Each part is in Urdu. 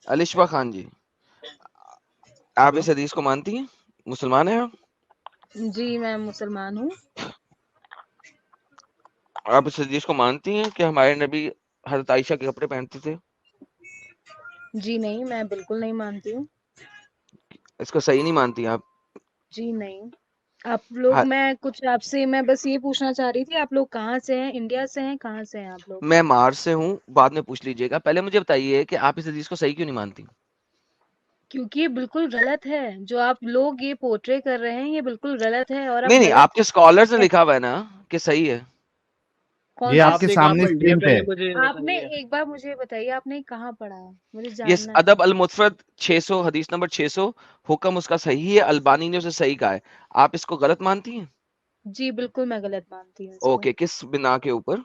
الشبا خان جی، آپ اس حدیث کو مانتی ہیں؟ مسلمان ہیں آپ؟ جی میں مسلمان ہوں. آپ اس حدیث کو مانتی ہیں کہ ہمارے نبی حضرت عائشہ کے کپڑے پہنتے تھے؟ جی نہیں، میں بالکل نہیں مانتی ہوں. اس کو صحیح نہیں مانتی آپ؟ جی نہیں. آپ لوگ، میں کچھ آپ سے میں بس یہ پوچھنا چاہ رہی تھی، آپ لوگ کہاں سے ہیں؟ انڈیا سے ہیں؟ کہاں سے ہیں آپ لوگ؟ میں مارس سے ہوں، بعد میں پوچھ لیجئے گا. پہلے مجھے بتائیے کہ آپ اس حدیث کو صحیح کیوں نہیں مانتی؟ کیونکہ یہ بالکل غلط ہے. جو آپ لوگ یہ پورٹرے کر رہے ہیں یہ بالکل غلط ہے، اور نہیں آپ نہیں، آپ کے غلط اسکالرز نے لکھا ہوا ہے نا کہ صحیح ہے. کون یہ سے؟ آپ کے سامنے اسکرین پہ آپ نے ایک بار مجھے بتائیے، آپ نے کہاں پڑھا ہے؟ مجھے یہ جاننا ہے. ادب المفرد 600، حدیث نمبر 600، حکم اس کا صحیح ہے، البانی نے اسے صحیح کہا ہے. آپ اس کو غلط مانتی ہیں؟ جی بالکل میں غلط مانتی ہوں اس کو. اوکے، کس بنا کے اوپر؟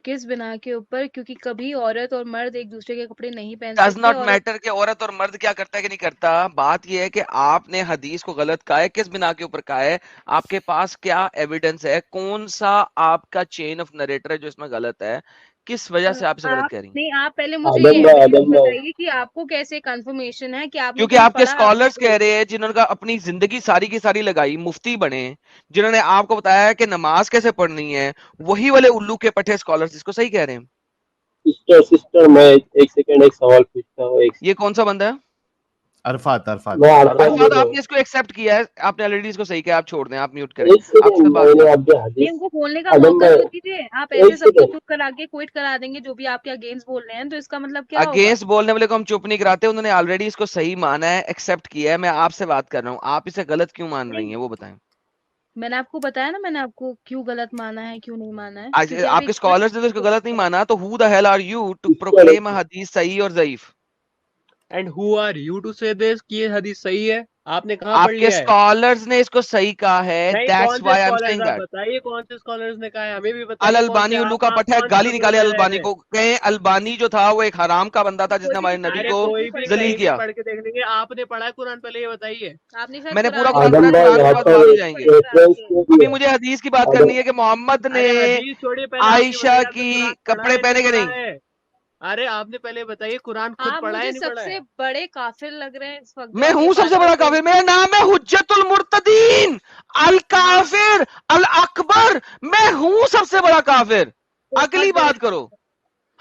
کس بنا کے اوپر؟ کیونکہ کبھی عورت اور مرد ایک دوسرے کے کپڑے نہیں پہن ڈز سکتے. ناٹ اور میٹر کہ عورت اور مرد کیا کرتا ہے کہ نہیں کرتا. بات یہ ہے کہ آپ نے حدیث کو غلط کہا ہے. کس بنا کے اوپر کہا ہے؟ آپ کے پاس کیا ایویڈنس ہے؟ کون سا آپ کا چین آف نریٹر ہے جو اس میں غلط ہے؟ کس وجہ سے آپ اسے غلط کہہ رہی ہیں؟ نہیں، آپ پہلے مجھے یہ ایویڈنس بتائیے کہ آپ کو کیسے کنفرمیشن ہے کہ آپ نے کیونکہ کہیں آپ کے پڑھا. اسکالرز کہہ رہے ہیں جنہوں نے اپنی زندگی ساری کی ساری لگائی، مفتی بنے، جنہوں نے آپ کو بتایا کہ نماز کیسے پڑھنی ہے، وہی والے الو کے پٹھے اسکالرز اس کو صحیح کہہ رہے ہیں. سسٹر میں ایک سیکنڈ ایک سوال پوچھتا ہوں. یہ کون سا بندہ ہے؟ عرفات. عرفات، آپ نے اس کو ایکسپٹ کیا ہے، آپ نے آلریڈی اس کو صحیح کیا. آپ چھوڑ دیں، آپ میوٹ کریں، ایک آپ سیکنڈ سے بات میں نے کریں. آپ جو حدیث ان کو بولنے کا ادم موقع میں تو دیجیے. آپ ایسے ایک سب کو سیکنڈ چپ کرا کے کوئٹ کرا دیں گے جو بھی آپ کے اگینسٹ بول رہے ہیں، تو اس کا مطلب کیا ہوگا؟ اگینسٹ بولنے والے کو ہم چپ نہیں کراتے. انہوں نے آلریڈی اس کو صحیح مانا ہے، ایکسپٹ کیا ہے. میں آپ سے بات کر رہا ہوں، آپ اسے غلط کیوں مان رہی ہیں وہ بتائیں. میں نے آپ کو بتایا نا، میں نے آپ کو کیوں غلط مانا ہے، کیوں نہیں مانا ہے. آپ کیونکہ آپ کے ایک اسکالرز نے تو اس کو غلط نہیں مانا، تو who the hell are you to proclaim a حدیث صحیح اور ضعیف؟ And who are you to say this کہ یہ حدیث صحیح ہے؟ آپ نے کہاں آپ پڑھ کے لیا ہے؟ اسکالرز نے اس کو صحیح کہا ہے. نہیں، That's کون سے why I'm اسکالرز؟ saying آپ that. بتائیے کون سے اسکالرز نے کہا ہے، ہمیں بھی بتائیے کون سے. البانی الو کا آپ پٹھا ہے، کون سے گالی کپڑے نکالے پہن رہے البانی تھے؟ کو. کہیں البانی جو تھا وہ ایک حرام کا بندہ تھا جس نے ہمارے نبی ارے کو کوئی بھی ذلیل کہیں بھی کیا. پڑھ کے دیکھ لیں گے. آپ نے پڑھا ہے قرآن؟ پہلے یہ بتائیے. آپ نے میں شاید نے پورا قرآن قرآن آدم پڑھا، بھائی قرآن کے یہاں بعد پر بعد میں جائیں گے. ریفرنس کے ابھی لیے مجھے حدیث کی بات آدم کرنی ہے کہ محمد نے ارے حدیث چھوڑیے، پہلے آپ یہ عائشہ بتائیے آپ نے کی قرآن پڑھا کپڑے ہے پہنے نہیں کے پڑھا نہیں. ہے؟ ارے آپ نے پہلے بتائیے قرآن خود آپ پڑھا ہے مجھے نہیں سب پڑھا ہے؟ سے بڑے کافر لگ رہے ہیں اس وقت جو میں آپ یہ ہوں سب سے بات بڑا کرتے ہیں. کافر. میرا نام ہے حجت المرتدین الکافر الاکبر. میں ہوں سب سے بڑا کافر. اگلی بات کرو.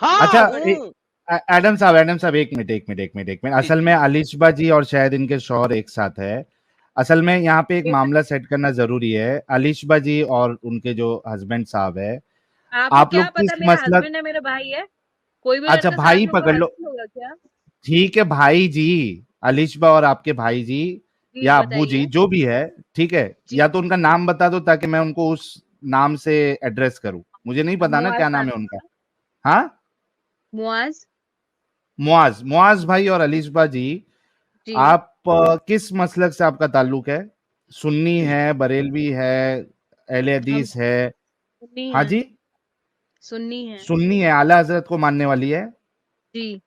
ہاں اچھا ہوں. ایڈم صاحب ایک منٹ. جی اصل جی. میں علیشبا جی اور شاید ان کے شوہر ایک ساتھ ہے. اصل میں یہاں پہ ایک معاملہ سیٹ کرنا ضروری ہے. علیشبا جی اور ان کے جو ہسبینڈ صاحب ہے، آپ کو آپ لوگ کیا پتا کس میرا مسلک. ہسبینڈ ہے میرا بھائی ہے؟ کوئی بھی اچھا لڑکا ساتھ بھائی میں پکڑ پڑھا لو، نہیں ہوگا کیا؟ ٹھیک ہے بھائی جی. علیشبا اور آپ کے بھائی جی جی یا ابو بتائیے. جی جو بھی ہے، ٹھیک ہے، جی یا تو ان کا نام بتا دو تاکہ میں ان کو اس نام سے ایڈریس کروں. مجھے نہیں پتا نا کیا معاذ نام ہے نام ان کا. ہاں، معاذ. معاذ بھائی اور علیشبا جی، جی آپ کس مسلک سے آپ کا تعلق ہے؟ سنی ہے، بریلوی ہے، اہل ہم حدیث ہے؟ سنی ہاں ہیں. جی، سنی ہیں. سنی ہے، اعلی حضرت کو ماننے والی ہے. جی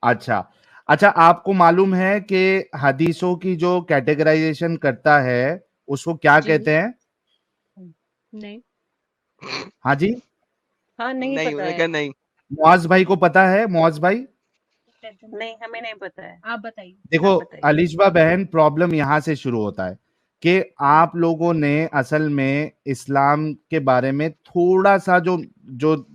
اچھا آپ کو معلوم ہے کہ حدیثوں کی جو کیٹیگرائزیشن کرتا ہے اس کو کیا جی کہتے ہیں؟ نہیں. ہاں جی، ہاں نہیں نہیں، پتا انہوں نے ہے. کہا نہیں. معاذ بھائی کو پتا ہے؟ معاذ بھائی نہیں ہمیں نہیں پتا ہے. آپ بتائیے. دیکھو علیشبا بہن، پرابلم یہاں سے شروع ہوتا ہے کہ آپ لوگوں نے اصل میں اسلام کے بارے میں تھوڑا سا جو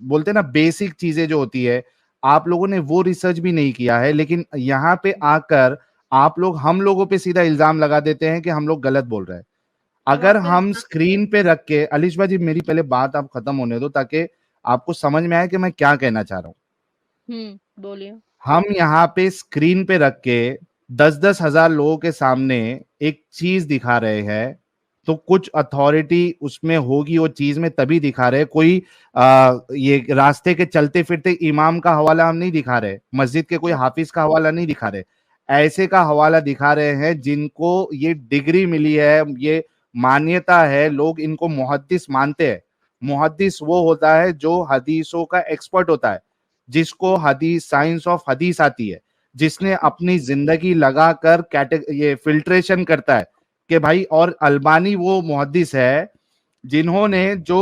بولتے ہیں نا بیسک چیزیں جو ہوتی ہے، آپ لوگوں نے وہ ریسرچ بھی نہیں کیا ہے. لیکن یہاں پہ آ کر آپ لوگ ہم لوگوں پہ سیدھا الزام لگا دیتے ہیں کہ ہم لوگ غلط بول رہے ہیں. اگر ہم اسکرین پہ رکھ کے، علیشبا جی میری پہلے بات آپ ختم ہونے دو تاکہ آپ کو سمجھ میں آئے کہ میں کیا کہنا چاہ رہا ہوں. بولیے. ہم یہاں پہ اسکرین پہ رکھ کے 10,000 لوگوں کے سامنے ایک چیز دکھا رہے ہیں، تو کچھ اتھارٹی اس میں ہوگی، وہ چیز میں تبھی دکھا رہے. کوئی یہ راستے کے چلتے پھرتے امام کا حوالہ ہم نہیں دکھا رہے، مسجد کے کوئی حافظ کا حوالہ نہیں دکھا رہے. ایسے کا حوالہ دکھا رہے ہیں جن کو یہ ڈگری ملی ہے، یہ مانیتا ہے، لوگ ان کو محدث مانتے ہیں. محدث وہ ہوتا ہے جو حدیثوں کا ایکسپرٹ ہوتا ہے، جس کو حدیث، سائنس آف حدیث آتی ہے، جس نے اپنی زندگی لگا کر یہ فلٹریشن کرتا ہے کہ بھائی. اور البانی وہ محدث ہے جنہوں نے جو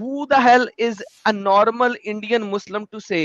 Who the hell is a normal Indian Muslim to say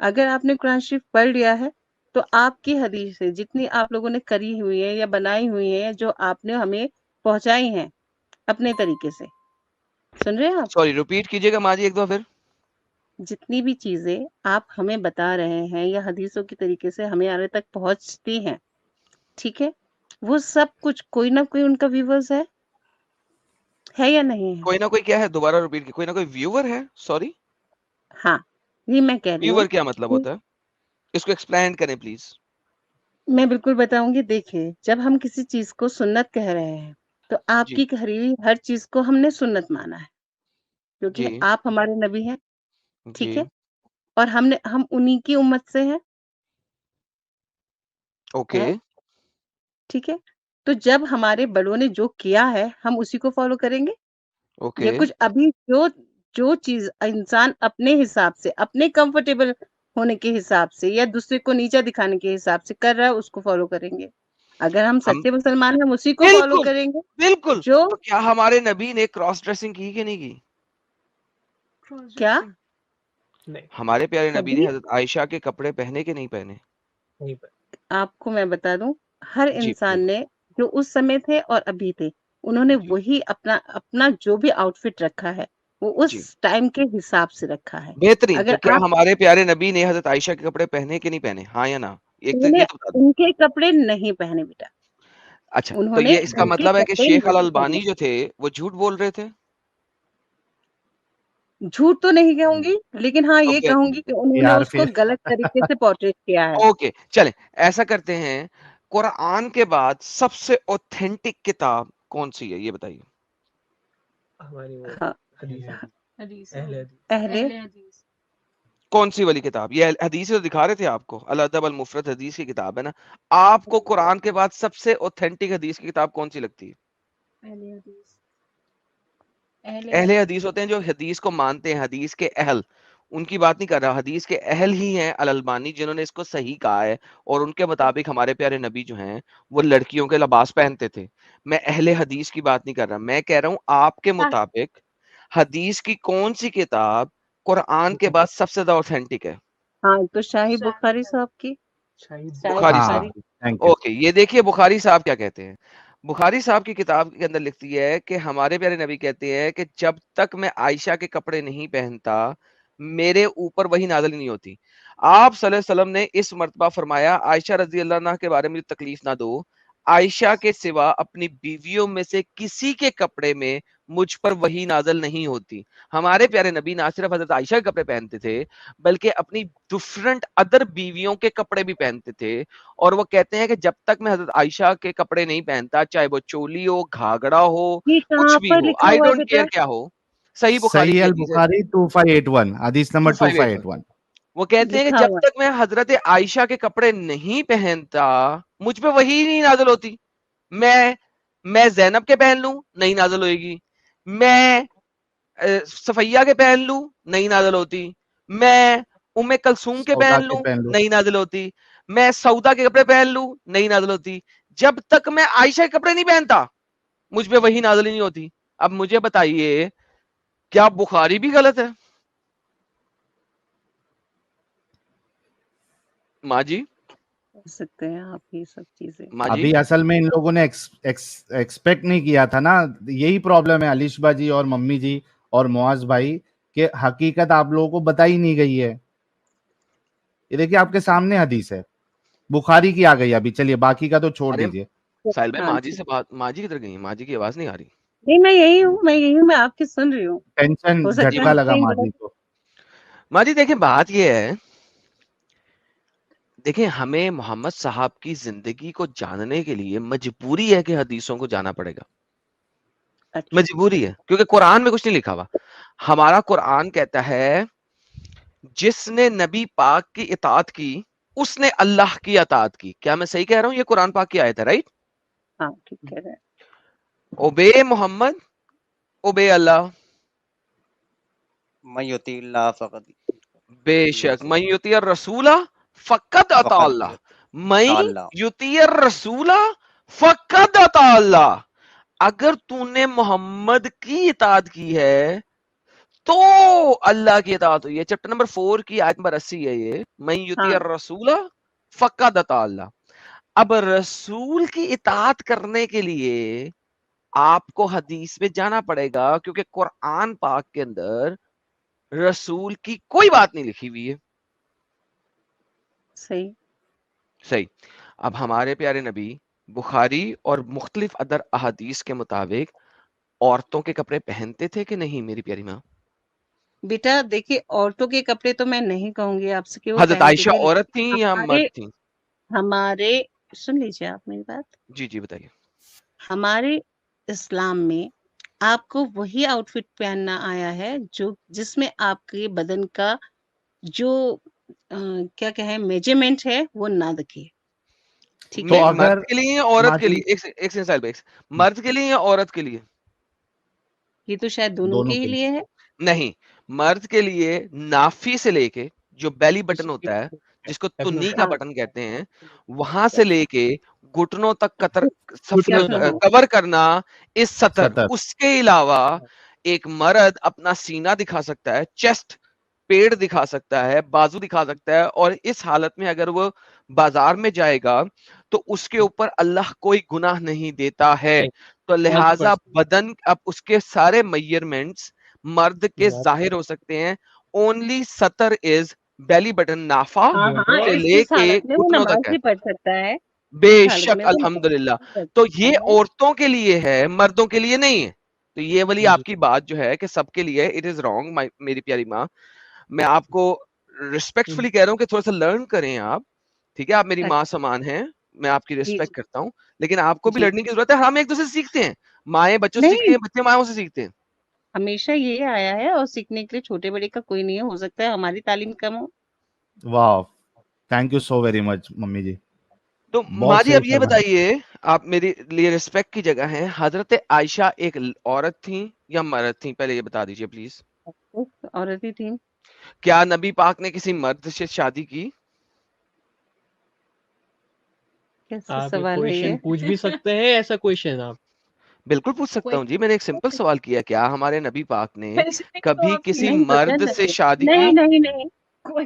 اگر آپ نے قرآن شریف پڑھ لیا ہے تو آپ کی حدیثیں جتنی آپ لوگوں نے کری ہوئی ہیں یا بنائی ہوئی ہیں جو آپ نے ہمیں پہنچائی ہیں اپنے طریقے سے، سن رہے ہیں آپ؟ سوری ریپیٹ کیجیے گا ماں جی ایک دو پھر. جتنی بھی چیزیں آپ ہمیں بتا رہے ہیں یا حدیثوں کے طریقے سے ہمارے تک پہنچتی ہیں، ٹھیک ہے، وہ سب کچھ کوئی نہ کوئی ان کا ویورز ہے یا نہیں ہے؟ کوئی نہ کوئی کیا ہے؟ دوبارہ ریپیٹ کی. کوئی نہ کوئی ویور ہے؟ سوری ہاں، یہ میں کہہ رہی ہوں ویور کیا مطلب ہوتا ہے؟ اس کو ایکسپلین کریں پلیز. میں بالکل بتاؤں گی. دیکھیے، جب ہم کسی چیز کو سنت کہہ رہے ہیں تو آپ جی کی کہی ہوئی ہر چیز کو ہم نے سنت مانا ہے، کیونکہ جی آپ ہمارے نبی ہیں، ٹھیک جی ہے، اور ہم انہی کی امت سے ہیں، اوکے ٹھیک ہے. تو جب ہمارے بڑوں نے جو کیا ہے ہم اسی کو فالو کریں گے. یا اوکے. کچھ ابھی جو چیز انسان اپنے حساب سے اپنے کمفرٹیبل ہونے کے حساب سے یا دوسرے کو نیچا دکھانے کے حساب سے کر رہا ہے اس کو فالو کریں گے. اگر ہم ہم سچے مسلمان ہیں ہم اسی کو فالو بالکل کریں گے بالکل. جو تو کیا ہمارے نبی نے کراس ڈریسنگ کی کہ نہیں کی؟ کیا نہیں ہمارے پیارے نبی نے کبھی. حضرت عائشہ کے کپڑے پہنے کہ نہیں پہنے؟ نہیں پڑھ. آپ کو میں بتا دوں، ہر جی انسان نے جو اس سمے تھے اور ابھی تھے انہوں نے جی وہی اپنا جو بھی آؤٹ فٹ رکھا ہے وہ اس جی ٹائم کے حساب سے رکھا ہے. بہترین. اگر تو کیا آپ ہمارے پیارے نبی نے حضرت عائشہ کے کپڑے پہنے کہ نہیں پہنے؟ ہاں یا نا؟ ایک تو انہوں نے یہ تو بتا دو. ان کے کپڑے نہیں پہنے بیٹا، اچھا انہوں تو نے یہ اس کا ان کے مطلب ہے کہ کپڑے شیخ نہیں پہنے. الالبانی جو تھے وہ جھوٹ بول رہے تھے؟ جھوٹ تو نہیں کہوں گی لیکن ہاں تو یہ پھر کہوں گی کہ انہوں نے یار اس کو پھر غلط طریقے سے پورٹریٹ کیا ہے. اوکے چلیں ایسا کرتے ہیں. قرآن کے بعد سب سے اوتھینٹک کتاب کون سی ہے یہ بتائیے؟ ہماری وہ ہاں، حدیث حدیث اہل حدیث. اہل حدیث. کون سی والی کتاب؟ یہ حدیث تو دکھا رہے تھے آپ کو، الادب المفرد حدیث کی کتاب ہے نا. آپ کو قرآن کے بعد سب سے اوتھینٹک حدیث کی کتاب کون سی لگتی ہے؟ اہل حدیث. اہل اہل حدیث. حدیث ہوتے ہیں جو حدیث کو مانتے ہیں، حدیث کے اہل. ان کی بات نہیں کر رہا، حدیث کے اہل ہی ہیں الالبانی جنہوں نے اس کو صحیح کہا ہے. اور ان کے مطابق ہمارے پیارے نبی جو ہیں وہ لڑکیوں کے لباس پہنتے تھے. میں اہل حدیث کی بات نہیں کر رہا، میں کہہ رہا ہوں آپ کے مطابق حدیث کی کون سی کتاب قرآن کے بعد سب سے زیادہ اوتھینٹک ہے؟ ہاں تو شاہی بخاری صاحب کی. شاہی شاہی بخاری ہاں صاحب. بخاری. Thank you. اوکے یہ دیکھیے بخاری صاحب کیا کہتے ہیں. بخاری صاحب کی کتاب کے اندر لکھتی ہے کہ ہمارے پیارے نبی کہتے ہیں کہ جب تک میں عائشہ کے کپڑے نہیں پہنتا میرے اوپر وہی نازل نہیں ہوتی. آپ صلی اللہ علیہ وسلم نے اس مرتبہ فرمایا عائشہ رضی اللہ عنہ کے بارے میں تکلیف نہ دو، عائشہ کے سوا اپنی بیویوں میں سے کسی کے کپڑے میں مجھ پر وہی نازل نہیں ہوتی. ہمارے پیارے نبی نہ صرف حضرت عائشہ کے کپڑے پہنتے تھے بلکہ اپنی ڈفرنٹ ادر بیویوں کے کپڑے بھی پہنتے تھے. اور وہ کہتے ہیں کہ جب تک میں حضرت عائشہ کے کپڑے نہیں پہنتا، چاہے وہ چولی ہو، گھاگڑا ہو، یہ کچھ کہاں بھی پر ہو، لکھا آئی ہوا ہے ڈونٹ بیٹا؟ کیئر کیا ہو. صحیح بخاری صحیح کی حدیث ہے البخاری 2581 حدیث نمبر 2581. 2581. وہ کہتے ہیں کہ لکھا جب ہوا تک میں حضرت عائشہ کے کپڑے نہیں پہنتا مجھ پہ وہی نہیں نازل ہوتی. میں زینب کے پہن لوں نہیں نازل ہوئے گی، میں صفیہ کے پہن لوں نہیں نازل ہوتی، میں ام کلثوم کے سودا پہن کے لوں پہن لو. نہیں نازل ہوتی، میں سودا کے کپڑے پہن لوں نہیں نازل ہوتی. جب تک میں عائشہ کے کپڑے نہیں پہنتا مجھ پہ وہی نازل ہی نہیں ہوتی. اب مجھے بتائیے کیا بخاری بھی غلط ہے؟ ماں جی کر سکتے ہیں آپ یہ سب چیزیں. ماں جی ابھی اصل میں ان لوگوں نے ایکسپیکٹ نہیں کیا تھا نا. یہی پرابلم ہے علیشبا جی اور ممی جی اور معاذ بھائی کہ حقیقت آپ لوگوں کو بتائی نہیں گئی ہے. یہ دیکھیے آپ کے سامنے حدیث ہے، بخاری کی آ گئی ابھی. چلیے باقی کا تو چھوڑ ارے دیجیے. ساحل بھائی ہاں ماں جی ٹھیک. سے بات، ماں جی کدھر گئی؟ ماں جی کی آواز نہیں آ رہی. نہیں میں آپ کی سن رہی ہوں. ٹینشن ہو جی سکتا جھٹکا ہے ماں لگا کہیں ماں جی غلط. کو. ماں جی دیکھیں بات یہ ہے، دیکھیں ہمیں محمد صاحب کی زندگی کو جاننے کے لیے مجبوری ہے کہ حدیثوں کو جانا پڑے گا. اچھا مجبوری ہے کیونکہ قرآن میں کچھ نہیں لکھا ہوا. ہمارا قرآن کہتا ہے جس نے نبی پاک کی اطاعت کی اس نے اللہ کی اطاعت کی. کیا میں صحیح کہہ رہا ہوں؟ یہ قرآن پاک کی آیت ہے، رائٹ؟ ہاں ٹھیک کہہ رہے ہیں. اوبے محمد، اوبے اللہ. من یطیع اللہ فقط بے شک من یطیع الرسول فقط اطاع اللہ، من اللہ. یطیع الرسول فقط اطاع اللہ. اگر تو نے محمد کی اطاعت کی ہے تو اللہ کی اطاعت ہوئی ہے. چیپٹر نمبر 4 کی آیت نمبر 80 ہے یہ. من یطیع ہاں الرسول فقد اطاع اللہ. اب رسول کی اطاعت کرنے کے لیے آپ کو حدیث میں جانا پڑے گا, کیونکہ قرآن پاک کے اندر رسول کی کوئی بات نہیں لکھی ہوئی ہے. صحیح. صحیح. اب ہمارے پیارے نبی بخاری اور مختلف ادر احادیث کے مطابق عورتوں کے کپڑے پہنتے تھے کہ نہیں میری پیاری ماں؟ بیٹا دیکھیے عورتوں کے کپڑے تو میں نہیں کہوں گی آپ سے کہ وہ حضرت پہنتے عائشہ تھے, عورت تھیں یا ہمارے مرد تھیں؟ ہمارے سن لیجیے آپ میری بات. جی جی بتائیے. ہمارے اسلام میں آپ کو وہی آؤٹ فٹ پہننا آیا ہے جو جس میں آپ کے بدن کا جو کیا کہیں میجرمنٹ ہے وہ نہ دکھے. ٹھیک تو ہے, اگر مرد کے لیے یا عورت کے ماجی لیے؟ ایک سیکنڈ سائل بیکس. مرد کے لیے یا عورت کے لیے؟ یہ تو شاید دونوں دونوں کے ہی کے لیے ہے. نہیں, مرد کے لیے نافی سے لے کے جو بیلی بٹن ہوتا ہے جس کو تنی کا ہاں بٹن کہتے ہیں, وہاں سے لے کے گھٹنوں تک گھٹنوں کور کرنا اس سطر. سطر اس کے علاوہ ایک مرد اپنا سینہ دکھا سکتا ہے, چیسٹ پیڑ دکھا سکتا ہے, بازو دکھا سکتا ہے, اور اس حالت میں اگر وہ بازار میں جائے گا تو اس کے اوپر اللہ کوئی گناہ نہیں دیتا ہے. تو لہٰذا بدن اب اس کے سارے میئرمنٹس مرد کے ظاہر ہو سکتے ہیں. اونلی سطر از بیلی بٹن, نافا ہاں ہاں سے لے اس کے حالت میں وہ گھٹنوں نماز تک ہے. بھی پڑھ سکتا ہے. بے اس حالت شک میں وہ الحمدللہ. نماز بھی پڑھ تو سکتا یہ ہے. عورتوں کے لیے ہے, مردوں کے لیے نہیں ہے. تو یہ والی آپ کی بات جو ہے کہ سب کے لیے, اٹ از رانگ میری پیاری ماں. میں آپ کو ریسپیکٹفلی کہہ رہا ہوں کہ تھوڑا سا لرن کریں آپ, ٹھیک ہے؟ آپ میری ماں سمان ہیں, میں آپ کی جی ریسپیکٹ کرتا ہوں, لیکن آپ کو بھی جی لڑنے کی ضرورت ہے. ہم ایک دوسرے سے سیکھتے ہیں, مائیں بچوں سے سیکھتی نہیں ہیں, بچے مائوں سے سیکھتے ہیں. ہمیشہ یہ آیا ہے اور سیکھنے کے لیے چھوٹے بڑے کا کوئی نہیں ہے. ہو سکتا ہے ہماری تعلیم کم ہو. Wow, thank you so very much mummy ji, تو بہت ماں جی صحیح اب یہ فرمایا. بتائیے, آپ میرے لیے ریسپیکٹ کی جگہ ہیں, حضرت عائشہ ایک عورت تھیں یا مرد تھیں؟ پہلے یہ بتا دیجئے پلیز. عورت ہی تھی. کیا نبی پاک نے کسی مرد سے شادی کی؟ کیسا آپ یہ سوال ہے یہ؟ کویشچن پوچھ بھی سکتے ہیں ایسا کویشچن آپ؟ بالکل پوچھ سکتا ہوں جی. میں نے ایک سمپل سوال کیا, کیا ہمارے نبی پاک نے کبھی کسی نہیں پتا مرد سے شادی کی؟ نہیں نہیں نہیں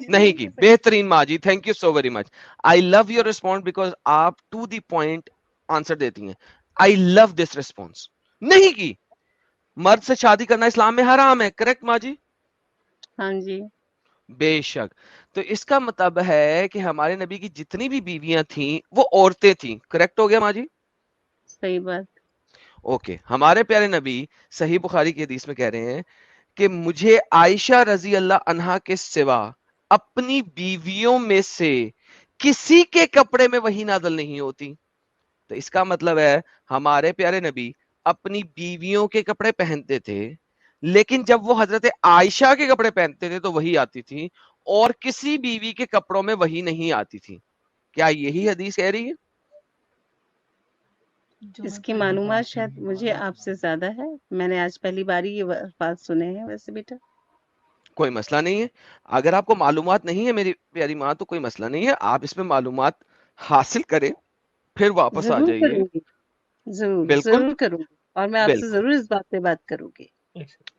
نہیں کی. بہترین ماں جی, thank you so very much. I love your response because آپ ٹو دی پوائنٹ آنسر دیتی ہیں. I love this response. نہیں کی. مرد سے شادی کرنا اسلام میں حرام ہے, کریکٹ ماں جی؟ ہاں جی بے شک. تو اس کا مطلب ہے کہ ہمارے نبی کی جتنی بھی بیویاں تھیں وہ عورتیں تھیں, کریکٹ ہو گیا ماں جی؟ صحیح بات. اوکے. ہمارے پیارے نبی صحیح بخاری کی حدیث میں کہہ رہے ہیں کہ مجھے عائشہ رضی اللہ عنہا کے سوا اپنی بیویوں میں سے کسی کے کپڑے میں وحی نازل نہیں ہوتی. تو اس کا مطلب ہے ہمارے پیارے نبی اپنی بیویوں کے کپڑے پہنتے تھے, لیکن جب وہ حضرت عائشہ کے کپڑے پہنتے تھے تو وہی آتی تھی, اور کسی بیوی کے کپڑوں میں وہی نہیں آتی تھی. کیا یہی حدیث کہہ رہی ہے؟ اس کی معلومات شاید مجھے آپ سے زیادہ ہے. میں نے آج پہلی باری یہ بات سنے ہیں. ویسے بیٹا کوئی مسئلہ نہیں ہے. اگر آپ کو معلومات نہیں ہے میری پیاری ماں تو کوئی مسئلہ نہیں ہے, آپ اس میں معلومات حاصل کریں پھر واپس آ ضرور جائیے. کروں گی. ضرور بالکل ضرور کروں گی, اور میں آپ سے بالکل. ضرور اس بات پہ بات کروں گی.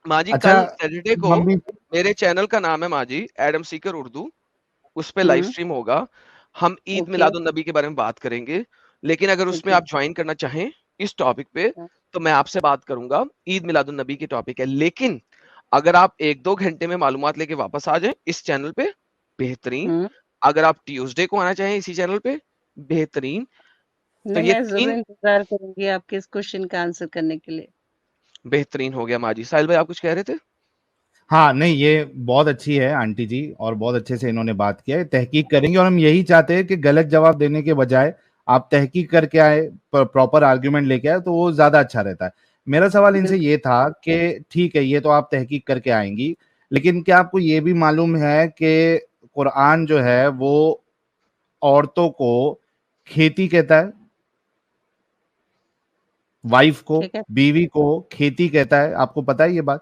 ماں جی اچھا کل سیٹرڈے کو ممی, میرے چینل کا نام ہے ماں جی ایڈم سیکر اردو, اس پہ لائیو ہوں سٹریم ہوگا. ہم عید اوکے میلاد النبی کے بارے میں بات کریں گے, لیکن اگر اس میں اوکے آپ جوائن کرنا چاہیں اس ٹاپک پہ تو میں آپ سے بات کروں گا. عید میلاد النبی کی ٹاپک ہے, لیکن اگر آپ 1-2 گھنٹے میں معلومات لے کے واپس آ جائیں اس چینل پہ بہترین. ہوں اگر آپ ٹیوزڈے کو آنا چاہیں اسی چینل پہ بہترین. تو نہیں یہ میں ضرور 3 انتظار کروں گی آپ کے اس کوشچن کا آنسر کرنے کے لیے. بہترین ہو گیا. ماں جی ساحل بھائی آپ کچھ کہہ رہے تھے؟ ہاں نہیں یہ بہت اچھی ہے آنٹی جی, اور بہت اچھے سے انہوں نے بات کیا ہے. تحقیق کریں گے, اور ہم یہی چاہتے ہیں کہ غلط جواب دینے کے بجائے آپ تحقیق کر کے آئے, پراپر آرگیومنٹ لے کے آئے تو وہ زیادہ اچھا رہتا ہے. میرا سوال ان سے یہ تھا کہ ٹھیک ہے یہ تو آپ تحقیق کر کے آئیں گی, لیکن کیا آپ کو یہ بھی معلوم ہے کہ قرآن جو ہے وہ عورتوں کو کھیتی کہتا ہے, وائف کو, ٹھیک ہے, بیوی کو کھیتی کہتا ہے؟ آپ کو پتا ہے یہ بات؟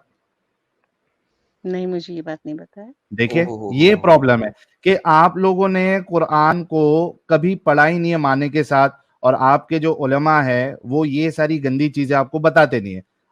نہیں مجھے یہ بات نہیں پتا ہے. دیکھیں یہ پرابلم ہے کہ آپ لوگوں نے قرآن کو کبھی پڑھائی نہیں ہے معنی کے ساتھ, اور آپ کے جو علماء ہے وہ یہ ساری گندی چیزیں آپ کو بتاتے نہیں ہیں.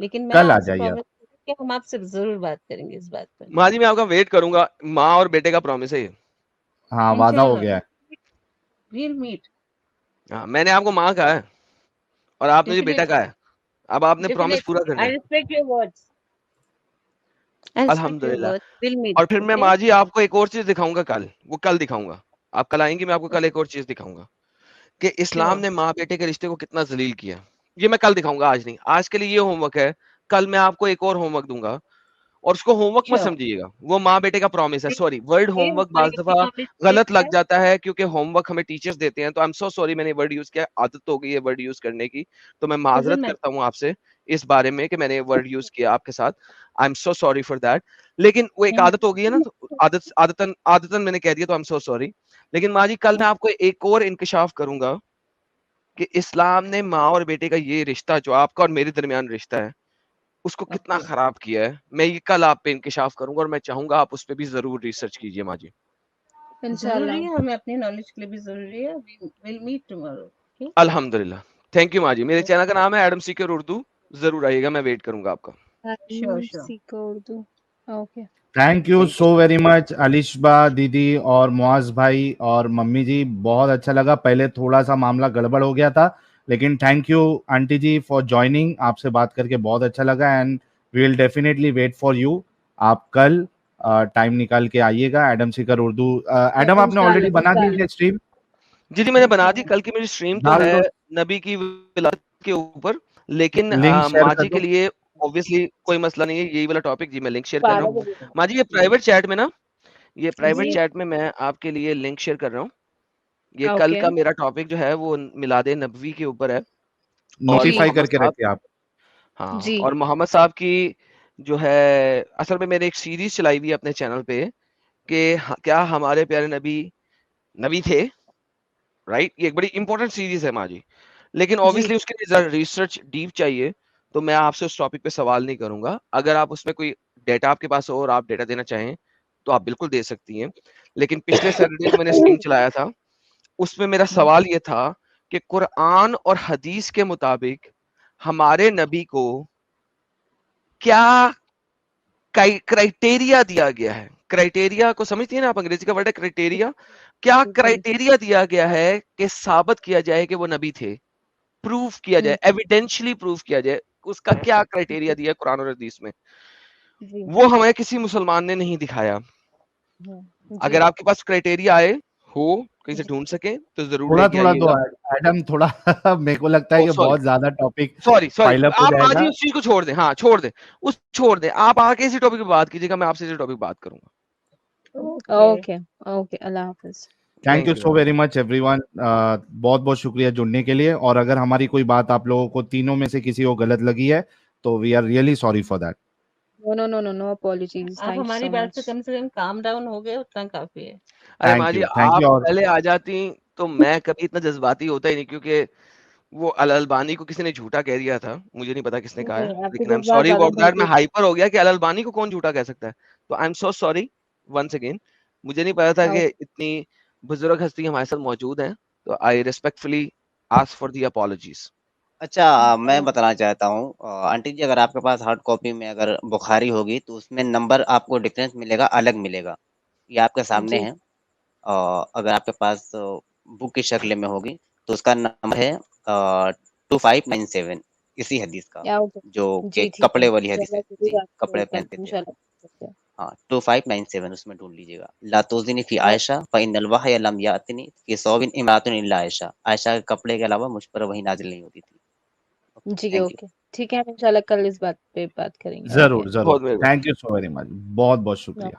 لیکن میں کل آ آپ سے جائیے آپ. پرومس کہ ہم آپ سے ضرور بات کریں گے اس بات پر کہ ہم آپ سے ضرور بات کریں گے اس بات پر. ماں جی میں آپ کا ویٹ کروں گا, ماں اور بیٹے کا پرومس ہے یہ. ہاں وعدہ ہو گیا ہے. ویل میٹ ہاں میں نے آپ کو ماں کہا ہے اور آپ نے مجھے بیٹا کہا ہے, اب آپ نے پرومس پورا کرنا I ہے. respect your words. I respect your الحمدللہ. words. We'll meet. اور پھر میں Okay? ماں جی آپ کو ایک اور چیز دکھاؤں گا کل, وہ کل دکھاؤں گا. آپ کل آئیں گے, میں آپ کو کل ایک اور چیز دکھاؤں گا کہ اسلام نے ماں بیٹے کے رشتے کو کتنا ذلیل کیا. یہ میں کل دکھاؤں گا, آج نہیں. آج کے لیے یہ ہوم ورک ہے, کل میں آپ کو ایک اور ہوم ورک دوں گا, اور اس کو ہوم ورک مت سمجھیے گا, وہ ماں بیٹے کا پرومس ہے. سوری, ورڈ ہوم ورک بعض دفعہ غلط لگ جاتا ہے کیونکہ ہوم ورک ہمیں ٹیچرز دیتے ہیں, تو آئی ایم سو سوری میں نے ورڈ یوز کیا, عادت ہو گئی ہے ورڈ یوز کرنے کی, تو میں معذرت کرتا ہوں آپ سے اس بارے میں کہ میں نے ورڈ یوز کیا آپ کے ساتھ. آئی am so sorry for that. لیکن وہ ایک عادت ہو گئی ہے نا, عادتاً میں نے کہہ دیا, تو آئی ایم سو سوری. لیکن ماں جی کل میں آپ کو ایک اور انکشاف کروں گا کہ اسلام نے ماں اور بیٹے کا یہ رشتہ جو آپ کا اور میرے درمیان رشتہ ہے اس کو کتنا خراب کیا ہے. میں یہ کل آپ پہ انکشاف کروں گا, اور میں چاہوں گا آپ اس پہ بھی ضرور ریسرچ کیجیے ماں جی. ضروری ہے, ہمیں اپنی نالج کے لیے بھی ضروری ہے. We'll meet tomorrow. الحمدللہ. تھینک یو ماں جی. میرے چینل کا نام ہے ایڈم سیکر اردو, ضرور آئیے گا, میں ویٹ کروں گا آپ کا. Thank you so very much Alshaba دیدی اور معاذ بھائی اور ممی جی, بہت اچھا لگا. پہلے تھوڑا سا معاملہ گڑبڑ ہو گیا تھا, لیکن thank you aunty ji for joining. آپ سے بات کر کے بہت اچھا لگا, and we will definitely wait for you. آپ کل ٹائم نکال کے آئیے گا ایڈم سیکر اردو. ایڈم آپ نے آلریڈی بنا دی ہے اسٹریم؟ جی میں نے بنا دی. کل کی میری اسٹریم تو ڈال ہے دو, نبی کی ولادت کے اوپر, لیکن لنک شیئر ماں کر جی دو. کے لیے obviously کوئی مسئلہ نہیں ہے, یہی والا ٹاپک. جی میں لنک شیئر کر رہا ہوں. ماں جی یہ پرائیویٹ چیٹ میں نا, یہ پرائیویٹ چیٹ میں میں آپ کے لیے لنک شیئر کر رہا ہوں. یہ کل کا میرا ٹاپک جو ہے وہ میلاد نبوی کے اوپر ہے. نوٹیفائی کر کے رکھے آپ. ہاں, اور محمد صاحب کی جو ہے اصل میں میں نے ایک سیریز چلائی ہوئی ہے اپنے چینل پہ کہ کیا ہمارے پیارے نبی تھے, رائٹ. یہ ایک بڑی امپورٹنٹ سیریز ہے ماں جی, لیکن obviously اس کے لیے ریسرچ ڈیپ چاہیے, تو میں آپ سے اس ٹاپک پہ سوال نہیں کروں گا. اگر آپ اس میں کوئی ڈیٹا آپ کے پاس ہو اور آپ ڈیٹا دینا چاہیں تو آپ بالکل دے سکتی ہیں. لیکن پچھلے سیٹرڈے جو میں نے اسٹریم چلایا تھا اس میں میرا سوال یہ تھا کہ قرآن اور حدیث کے مطابق ہمارے نبی کو کیا کرائٹیریا دیا گیا ہے. کرائٹیریا کو سمجھتی ہیں نا آپ, انگریزی کا ورڈ ہے کرائٹیریا. کیا کرائٹیریا دیا گیا ہے کہ ثابت کیا جائے کہ وہ نبی تھے, پروف کیا جائے, ایویڈینشلی پروف کیا جائے, اس کا کیا کرائٹیریا دیا ہے قرآن اور حدیث میں؟ وہ ہمیں کسی مسلمان نے نہیں دکھایا. اگر آپ کے پاس کرائٹیریا آئے ہو کہیں سے ڈھونڈ سکیں تو ضرور تھوڑا لے کے تھوڑا آئیے دو گا. ایڈم, تھوڑا میرے کو لگتا ہے کہ بہت زیادہ ٹاپک سوری پائل اپ ہو آپ جائے ماں گا. جی اس چیز کو چھوڑ دیں, ہاں چھوڑ دیں. آپ آگے اسی ٹاپک پہ بات کیجیے گا, میں آپ سے اسی ٹاپک بات کروں گا. اوکے اللہ حافظ. Thank you so very much every one. بہت بہت شکریہ جڑنے کے لیے, اور اگر ہماری کوئی بات آپ لوگوں کو تینوں میں سے کسی کو غلط لگی ہے تو we are really sorry for that. No apologies. آپ ہماری بات سے کم کام ڈاؤن ہو گئے, اتنا کافی ہے. ارے ماں جی تھینک آپ یو. اور پہلے آ جاتی تو میں کبھی اتنا جذباتی ہوتا ہی نہیں, کیونکہ وہ الالبانی کو کسی نے جھوٹا کہہ دیا تھا, مجھے نہیں پتا کس نے کہا ہے, لیکن I am sorry about that. میں ہائپر ہو گیا کہ الالبانی کو کون جھوٹا کہہ سکتا ہے, تو I am so sorry once again. مجھے نہیں پتا تھا کہ اتنی بزرگ ہستی ہمارے ساتھ موجود ہیں, تو I respectfully ask for the apologies. اچھا میں بتانا چاہتا ہوں آنٹی جی, اگر آپ کے پاس ہارڈ کاپی میں اگر بخاری ہوگی تو اس میں نمبر آپ کو ڈفرینس ملے گا, الگ ملے گا, یہ آپ کے سامنے ہے. اگر آپ کے پاس بک کی شکل میں ہوگی تو اس کا نمبر ہے 2597, اسی حدیث کا, جو کہ کپڑے والی حدیث ہے. جی کپڑے پہنتے تھے, ہاں 2597 اس میں ڈھونڈ لیجیے گا. لا توزنی فی عائشہ فإن الوحی لم یأتنی فی ثوب امرأۃ الا عائشہ. عائشہ کے کپڑے کے علاوہ مجھ پر وحی نازل نہیں ہوتی تھی. جی اوکے ٹھیک ہے, ہم انشاءاللہ کل اس بات پہ بات کریں گے. ضرور ضرور. بہت مہربانی. تھینک یو سو ویری مچ, بہت بہت شکریہ.